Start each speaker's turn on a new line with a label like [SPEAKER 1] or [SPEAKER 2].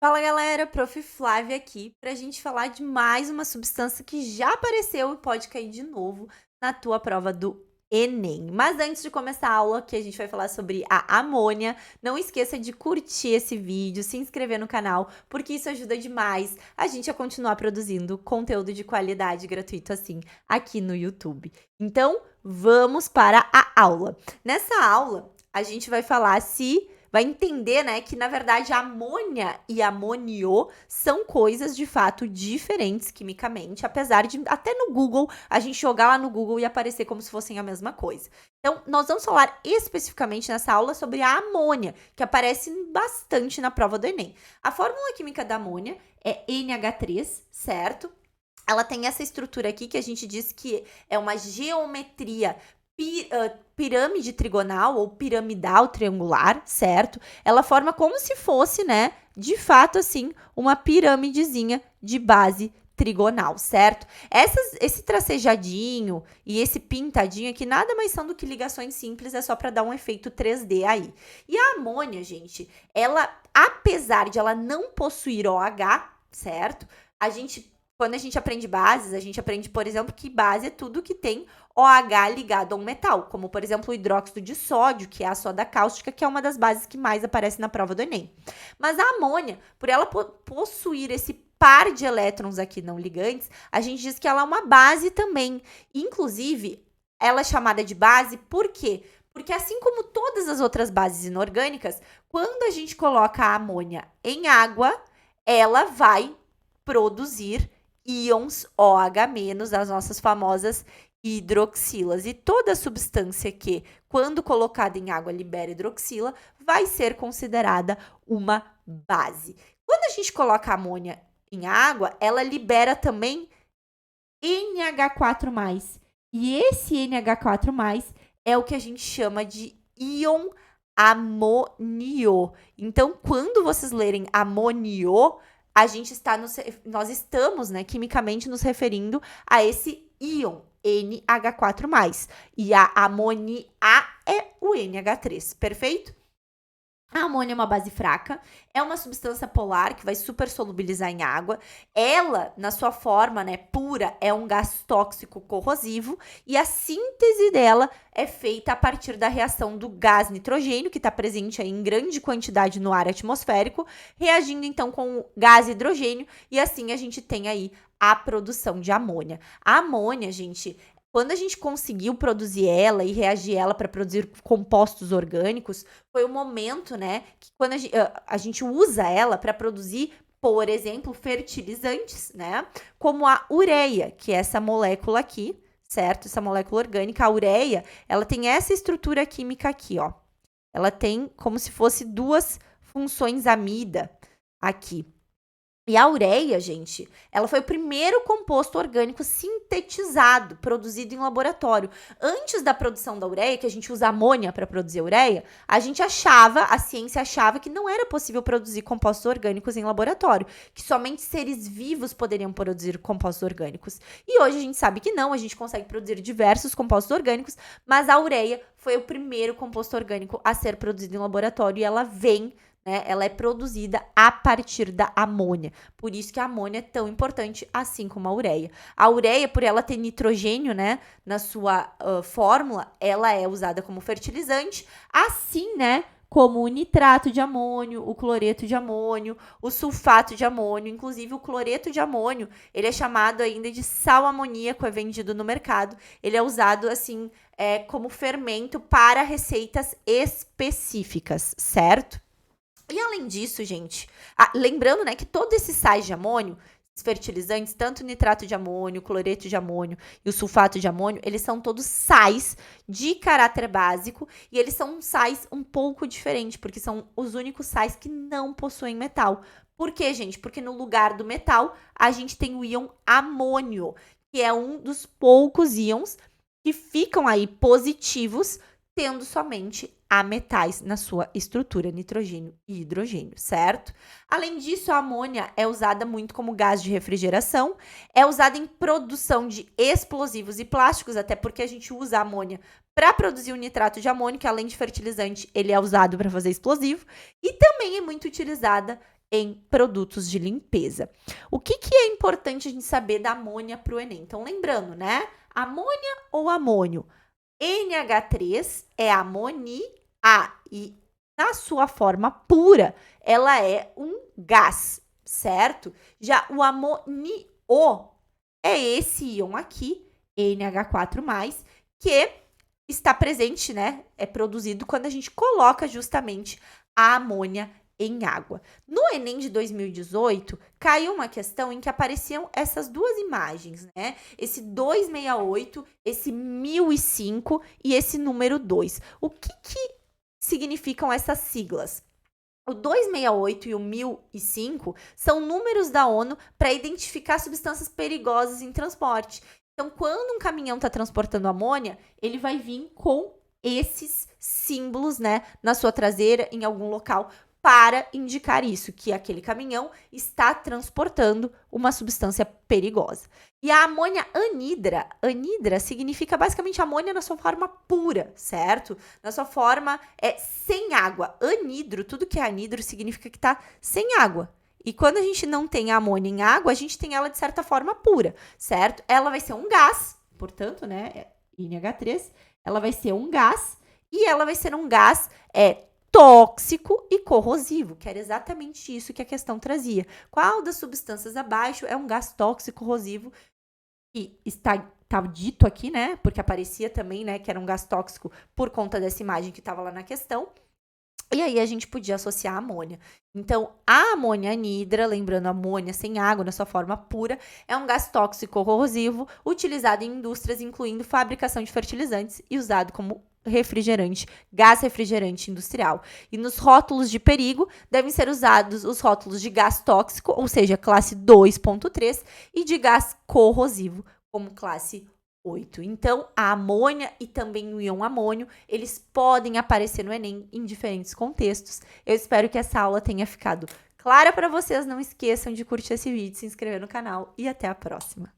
[SPEAKER 1] Fala galera, Prof. Flávia aqui para a gente falar de mais uma substância que já apareceu e pode cair de novo na tua prova do Enem. Mas antes de começar a aula, que a gente vai falar sobre a amônia, não esqueça de curtir esse vídeo, se inscrever no canal, porque isso ajuda demais a gente a continuar produzindo conteúdo de qualidade gratuito assim aqui no YouTube. Então, vamos para a aula. Nessa aula, a gente vai falar vai entender, né, que na verdade amônia e amonio são coisas de fato diferentes quimicamente, apesar de até no Google, a gente jogar lá no Google e aparecer como se fossem a mesma coisa. Então, nós vamos falar especificamente nessa aula sobre a amônia, que aparece bastante na prova do Enem. A fórmula química da amônia é NH3, certo? Ela tem essa estrutura aqui que a gente diz que é uma geometria pirâmide trigonal ou piramidal triangular, certo? Ela forma como se fosse, né, de fato, assim, uma piramidezinha de base trigonal, certo? Esse tracejadinho e esse pintadinho aqui nada mais são do que ligações simples, é só para dar um efeito 3D aí. E a amônia, gente, ela, apesar de ela não possuir OH, certo? Quando a gente aprende bases, a gente aprende, por exemplo, que base é tudo que tem OH ligado a um metal, como, por exemplo, o hidróxido de sódio, que é a soda cáustica, que é uma das bases que mais aparece na prova do Enem. Mas a amônia, por ela possuir esse par de elétrons aqui não ligantes, a gente diz que ela é uma base também. Inclusive, ela é chamada de base por quê? Porque assim como todas as outras bases inorgânicas, quando a gente coloca a amônia em água, ela vai produzir íons OH-, as nossas famosas hidroxilas. E toda substância que, quando colocada em água, libera hidroxila, vai ser considerada uma base. Quando a gente coloca amônia em água, ela libera também NH4+. E esse NH4+, é o que a gente chama de íon amonio. Então, quando vocês lerem amonio, nós estamos, né, quimicamente nos referindo a esse íon, NH4+. E a amonia é o NH3, perfeito? A amônia é uma base fraca, é uma substância polar que vai super solubilizar em água. Ela, na sua forma, né, pura, é um gás tóxico corrosivo e a síntese dela é feita a partir da reação do gás nitrogênio, que está presente aí em grande quantidade no ar atmosférico, reagindo então com o gás hidrogênio e assim a gente tem aí a produção de amônia. A amônia, gente, quando a gente conseguiu produzir ela e reagir ela para produzir compostos orgânicos, foi o momento, né, que quando a gente usa ela para produzir, por exemplo, fertilizantes, né, como a ureia, que é essa molécula aqui, certo? Essa molécula orgânica, a ureia, ela tem essa estrutura química aqui, ó. Ela tem como se fosse duas funções amida aqui. E a ureia, gente, ela foi o primeiro composto orgânico sintetizado, produzido em laboratório. Antes da produção da ureia, que a gente usa amônia para produzir ureia, a ciência achava que não era possível produzir compostos orgânicos em laboratório, que somente seres vivos poderiam produzir compostos orgânicos. E hoje a gente sabe que não, a gente consegue produzir diversos compostos orgânicos, mas a ureia foi o primeiro composto orgânico a ser produzido em laboratório e ela vem, né, ela é produzida a partir da amônia. Por isso que a amônia é tão importante, assim como a ureia. A ureia, por ela ter nitrogênio, né, na sua fórmula, ela é usada como fertilizante, assim, né, como o nitrato de amônio, o cloreto de amônio, o sulfato de amônio. Inclusive, o cloreto de amônio, ele é chamado ainda de sal amoníaco, é vendido no mercado. Ele é usado, assim, como fermento para receitas específicas, certo? E além disso, gente, lembrando, né, que todos esses sais de amônio, os fertilizantes, tanto o nitrato de amônio, o cloreto de amônio e o sulfato de amônio, eles são todos sais de caráter básico e eles são sais um pouco diferentes, porque são os únicos sais que não possuem metal. Por quê, gente? Porque no lugar do metal, a gente tem o íon amônio, que é um dos poucos íons que ficam aí positivos, tendo somente metais na sua estrutura, nitrogênio e hidrogênio, certo? Além disso, a amônia é usada muito como gás de refrigeração, é usada em produção de explosivos e plásticos, até porque a gente usa a amônia para produzir o nitrato de amônio, que além de fertilizante, ele é usado para fazer explosivo, e também é muito utilizada em produtos de limpeza. O que é importante a gente saber da amônia para o Enem? Então, lembrando, né? Amônia ou amônio? NH3 é amonia e na sua forma pura, ela é um gás, certo? Já o amonio é esse íon aqui, NH4+, que está presente, né? É produzido quando a gente coloca justamente a amônia em água. No Enem de 2018, caiu uma questão em que apareciam essas duas imagens, né? Esse 268, esse 1005 e esse número 2. O que significam essas siglas? O 268 e o 1005 são números da ONU para identificar substâncias perigosas em transporte. Então, quando um caminhão está transportando amônia, ele vai vir com esses símbolos, né, na sua traseira, em algum local, para indicar isso, que aquele caminhão está transportando uma substância perigosa. E a amônia anidra significa basicamente amônia na sua forma pura, certo? Na sua forma sem água. Anidro, tudo que é anidro significa que está sem água. E quando a gente não tem a amônia em água, a gente tem ela de certa forma pura, certo? Ela vai ser um gás, portanto, né, NH3, ela vai ser um gás e ela vai ser um gás tóxico e corrosivo, que era exatamente isso que a questão trazia. Qual das substâncias abaixo é um gás tóxico corrosivo? E está dito aqui, né? Porque aparecia também, né, que era um gás tóxico por conta dessa imagem que estava lá na questão. E aí a gente podia associar a amônia. Então, a amônia anidra, lembrando amônia sem água na sua forma pura, é um gás tóxico corrosivo utilizado em indústrias, incluindo fabricação de fertilizantes e usado como refrigerante, gás refrigerante industrial. E nos rótulos de perigo devem ser usados os rótulos de gás tóxico, ou seja, classe 2.3, e de gás corrosivo, como classe 8. Então, a amônia e também o íon amônio, eles podem aparecer no Enem em diferentes contextos. Eu espero que essa aula tenha ficado clara para vocês. Não esqueçam de curtir esse vídeo, se inscrever no canal e até a próxima.